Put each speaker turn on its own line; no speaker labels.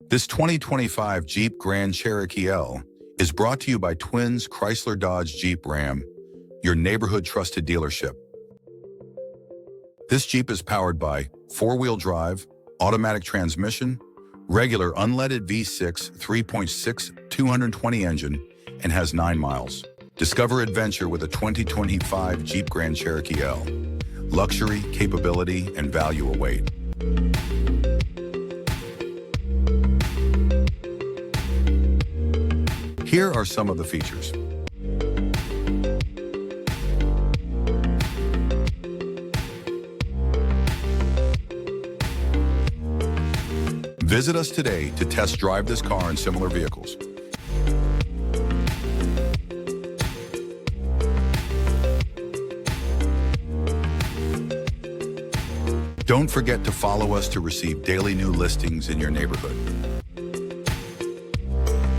This 2025 Jeep Grand Cherokee L is brought to you by Twins Chrysler Dodge Jeep Ram, your neighborhood trusted dealership. This Jeep is powered by four-wheel drive, automatic transmission, regular unleaded V6 3.6 220 engine, and has 9 miles. Discover adventure with a 2025 Jeep Grand Cherokee L. Luxury, capability, and value await. Here are some of the features. Visit us today to test drive this car and similar vehicles. Don't forget to follow us to receive daily new listings in your neighborhood.